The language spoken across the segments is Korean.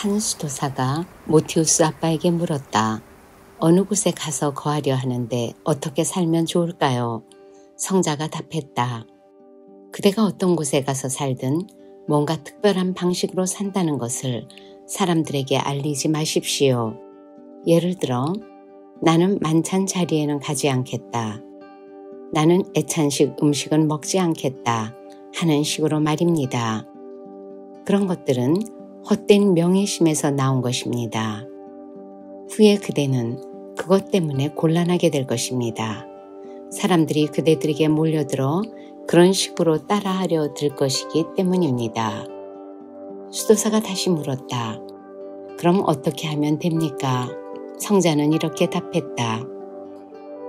한 수도사가 모티우스 아빠에게 물었다. 어느 곳에 가서 거하려 하는데 어떻게 살면 좋을까요? 성자가 답했다. 그대가 어떤 곳에 가서 살든 뭔가 특별한 방식으로 산다는 것을 사람들에게 알리지 마십시오. 예를 들어, 나는 만찬 자리에는 가지 않겠다. 나는 애찬식 음식은 먹지 않겠다 하는 식으로 말입니다. 그런 것들은 헛된 명예심에서 나온 것입니다. 후에 그대는 그것 때문에 곤란하게 될 것입니다. 사람들이 그대들에게 몰려들어 그런 식으로 따라하려 들 것이기 때문입니다. 수도사가 다시 물었다. 그럼 어떻게 하면 됩니까? 성자는 이렇게 답했다.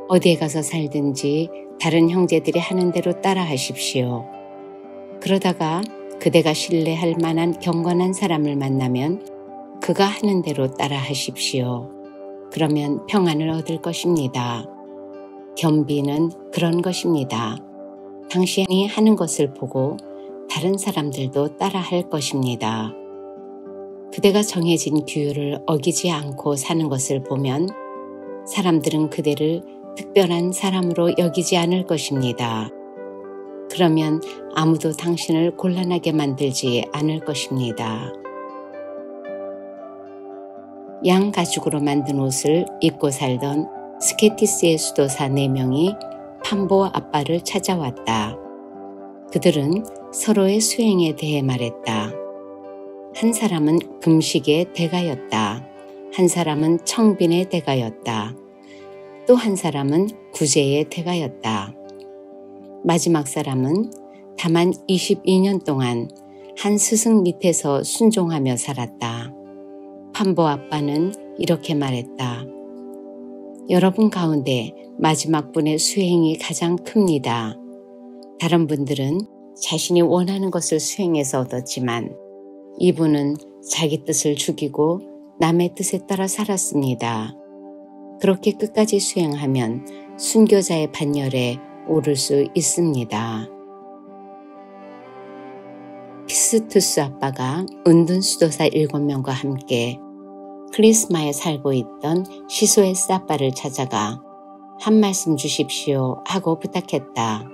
어디에 가서 살든지 다른 형제들이 하는 대로 따라 하십시오. 그러다가 그대가 신뢰할 만한 경건한 사람을 만나면 그가 하는 대로 따라 하십시오. 그러면 평안을 얻을 것입니다. 겸비는 그런 것입니다. 당신이 하는 것을 보고 다른 사람들도 따라 할 것입니다. 그대가 정해진 규율을 어기지 않고 사는 것을 보면 사람들은 그대를 특별한 사람으로 여기지 않을 것입니다. 그러면 아무도 당신을 곤란하게 만들지 않을 것입니다. 양 가죽으로 만든 옷을 입고 살던 스케티스의 수도사 4명이 판보 아빠를 찾아왔다. 그들은 서로의 수행에 대해 말했다. 한 사람은 금식의 대가였다. 한 사람은 청빈의 대가였다. 또 한 사람은 구제의 대가였다. 마지막 사람은 다만 22년 동안 한 스승 밑에서 순종하며 살았다. 판보 아빠는 이렇게 말했다. 여러분 가운데 마지막 분의 수행이 가장 큽니다. 다른 분들은 자신이 원하는 것을 수행해서 얻었지만 이분은 자기 뜻을 죽이고 남의 뜻에 따라 살았습니다. 그렇게 끝까지 수행하면 순교자의 반열에 오를 수 있습니다. 피스투스 아빠가 은둔 수도사 7명과 함께 클리스마에 살고 있던 시소에스 아빠를 찾아가 한 말씀 주십시오 하고 부탁했다.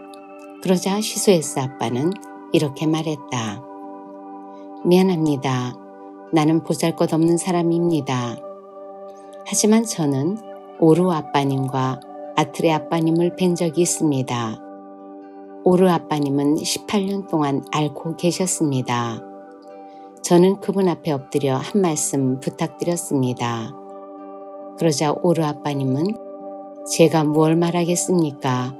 그러자 시소에스 아빠는 이렇게 말했다. 미안합니다. 나는 보잘것없는 사람입니다. 하지만 저는 오르 아빠님과 아트레 아빠님을 뵌 적이 있습니다. 오르 아빠님은 18년 동안 앓고 계셨습니다. 저는 그분 앞에 엎드려 한 말씀 부탁드렸습니다. 그러자 오르 아빠님은 제가 무얼 말하겠습니까?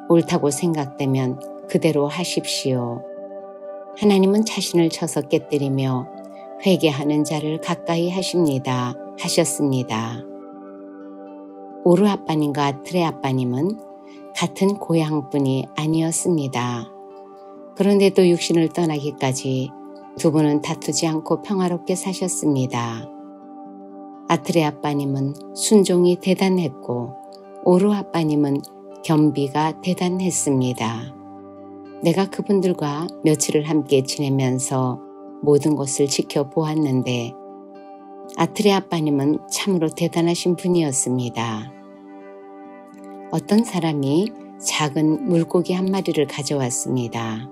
옳다고 생각되면 그대로 하십시오. 하나님은 자신을 쳐서 깨뜨리며 회개하는 자를 가까이 하십니다. 하셨습니다. 오르 아빠님과 아트레 아빠님은 같은 고향분이 아니었습니다. 그런데도 육신을 떠나기까지 두 분은 다투지 않고 평화롭게 사셨습니다. 아트레 아빠님은 순종이 대단했고 오르 아빠님은 겸비가 대단했습니다. 내가 그분들과 며칠을 함께 지내면서 모든 것을 지켜보았는데 아트레 아빠님은 참으로 대단하신 분이었습니다. 어떤 사람이 작은 물고기 한 마리를 가져왔습니다.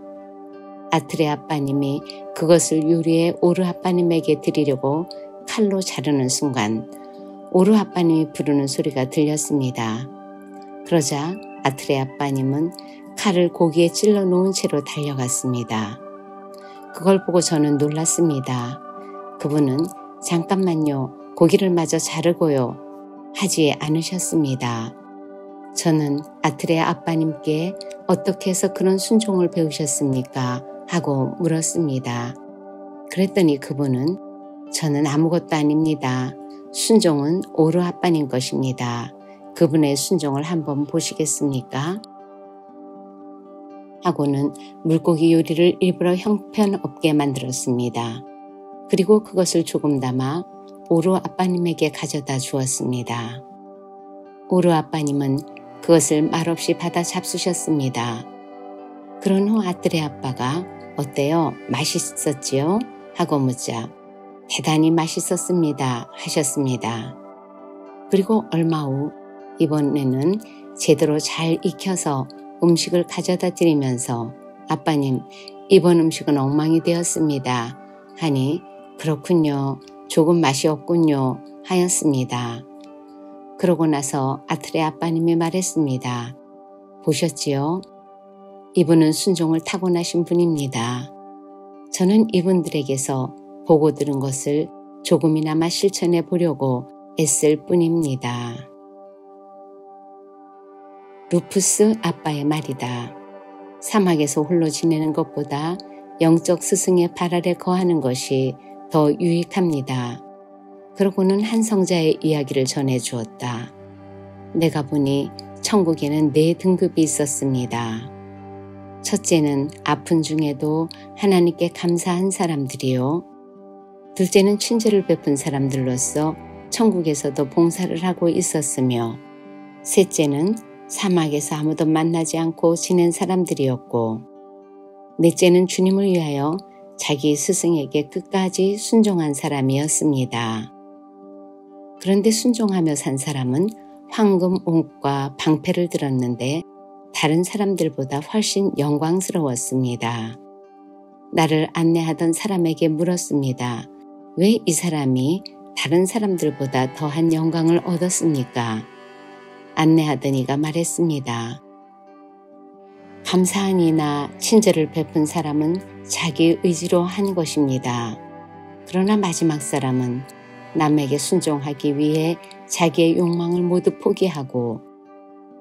아트레 아빠님이 그것을 요리해 오르 아빠님에게 드리려고 칼로 자르는 순간 오르 아빠님이 부르는 소리가 들렸습니다. 그러자 아트레 아빠님은 칼을 고기에 찔러 놓은 채로 달려갔습니다. 그걸 보고 저는 놀랐습니다. 그분은 잠깐만요, 고기를 마저 자르고요 하지 않으셨습니다. 저는 아트레 아빠님께 어떻게 해서 그런 순종을 배우셨습니까? 하고 물었습니다. 그랬더니 그분은 저는 아무것도 아닙니다. 순종은 오르 아빠님 것입니다. 그분의 순종을 한번 보시겠습니까? 하고는 물고기 요리를 일부러 형편없게 만들었습니다. 그리고 그것을 조금 담아 오르 아빠님에게 가져다 주었습니다. 오르 아빠님은 그것을 말없이 받아 잡수셨습니다. 그런 후 아트레 아빠가 어때요? 맛있었지요? 하고 묻자 대단히 맛있었습니다 하셨습니다. 그리고 얼마 후 이번에는 제대로 잘 익혀서 음식을 가져다 드리면서 아빠님, 이번 음식은 엉망이 되었습니다 하니 그렇군요. 조금 맛이 없군요 하였습니다. 그러고 나서 아틀의 아빠님이 말했습니다. 보셨지요? 이분은 순종을 타고나신 분입니다. 저는 이분들에게서 보고 들은 것을 조금이나마 실천해 보려고 애쓸 뿐입니다. 루푸스 아빠의 말이다. 사막에서 홀로 지내는 것보다 영적 스승의 발 아래 거하는 것이 더 유익합니다. 그러고는 한 성자의 이야기를 전해 주었다. 내가 보니 천국에는 4등급이 있었습니다. 첫째는 아픈 중에도 하나님께 감사한 사람들이요. 둘째는 친절을 베푼 사람들로서 천국에서도 봉사를 하고 있었으며, 셋째는 사막에서 아무도 만나지 않고 지낸 사람들이었고, 넷째는 주님을 위하여 자기 스승에게 끝까지 순종한 사람이었습니다. 그런데 순종하며 산 사람은 황금 옷과 방패를 들었는데 다른 사람들보다 훨씬 영광스러웠습니다. 나를 안내하던 사람에게 물었습니다. 왜 이 사람이 다른 사람들보다 더한 영광을 얻었습니까? 안내하던 이가 말했습니다. 감사한 이나 친절을 베푼 사람은 자기 의지로 한 것입니다. 그러나 마지막 사람은 남에게 순종하기 위해 자기의 욕망을 모두 포기하고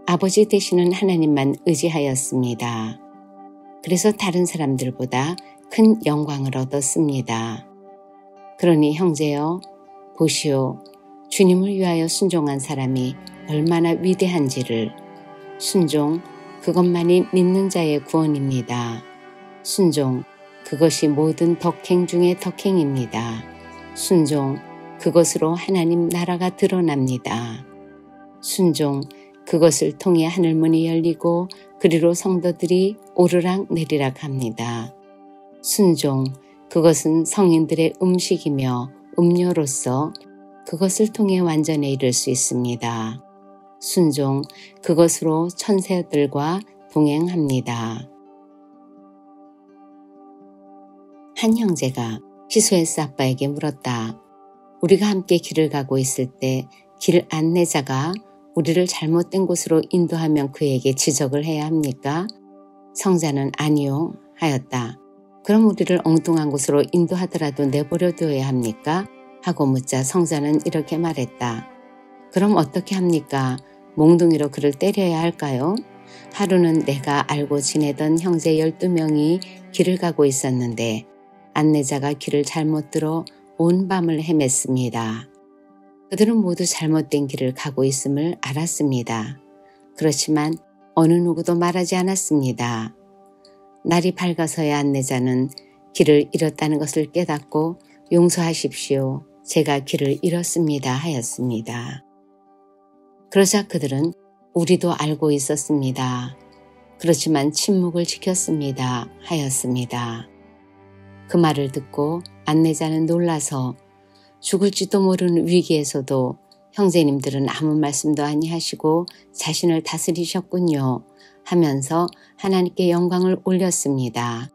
아버지 되시는 하나님만 의지하였습니다. 그래서 다른 사람들보다 큰 영광을 얻었습니다. 그러니 형제여, 보시오. 주님을 위하여 순종한 사람이 얼마나 위대한지를. 순종, 그것만이 믿는 자의 구원입니다. 순종, 그것이 모든 덕행 중의 덕행입니다. 순종, 그것으로 하나님 나라가 드러납니다. 순종, 그것을 통해 하늘문이 열리고 그리로 성도들이 오르락 내리락 합니다. 순종, 그것은 성인들의 음식이며 음료로서 그것을 통해 완전에 이를 수 있습니다. 순종, 그것으로 천사들과 동행합니다. 한 형제가 히소에스 아빠에게 물었다. 우리가 함께 길을 가고 있을 때 길 안내자가 우리를 잘못된 곳으로 인도하면 그에게 지적을 해야 합니까? 성자는 아니요 하였다. 그럼 우리를 엉뚱한 곳으로 인도하더라도 내버려 둬야 합니까? 하고 묻자 성자는 이렇게 말했다. 그럼 어떻게 합니까? 몽둥이로 그를 때려야 할까요? 하루는 내가 알고 지내던 형제 12명이 길을 가고 있었는데 안내자가 길을 잘못 들어 온 밤을 헤맸습니다. 그들은 모두 잘못된 길을 가고 있음을 알았습니다. 그렇지만 어느 누구도 말하지 않았습니다. 날이 밝아서야 안내자는 길을 잃었다는 것을 깨닫고 용서하십시오. 제가 길을 잃었습니다 하였습니다. 그러자 그들은 우리도 알고 있었습니다. 그렇지만 침묵을 지켰습니다 하였습니다. 그 말을 듣고 안내자는 놀라서 죽을지도 모르는 위기에서도 형제님들은 아무 말씀도 아니하시고 자신을 다스리셨군요 하면서 하나님께 영광을 올렸습니다.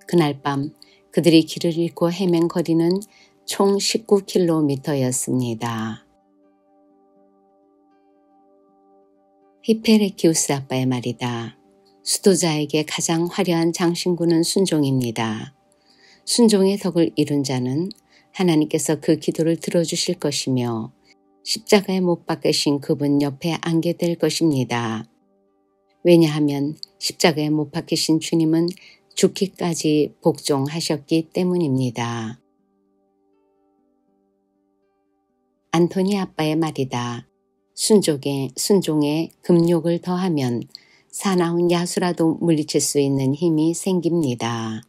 그날 밤 그들이 길을 잃고 헤맨 거리는 총 19km였습니다. 히페레키우스 아빠의 말이다. 수도자에게 가장 화려한 장신구는 순종입니다. 순종의 덕을 이룬 자는 하나님께서 그 기도를 들어주실 것이며 십자가에 못 박히신 그분 옆에 앉게 될 것입니다. 왜냐하면 십자가에 못 박히신 주님은 죽기까지 복종하셨기 때문입니다. 안토니 아빠의 말이다. 순종에 금욕을 더하면 사나운 야수라도 물리칠 수 있는 힘이 생깁니다.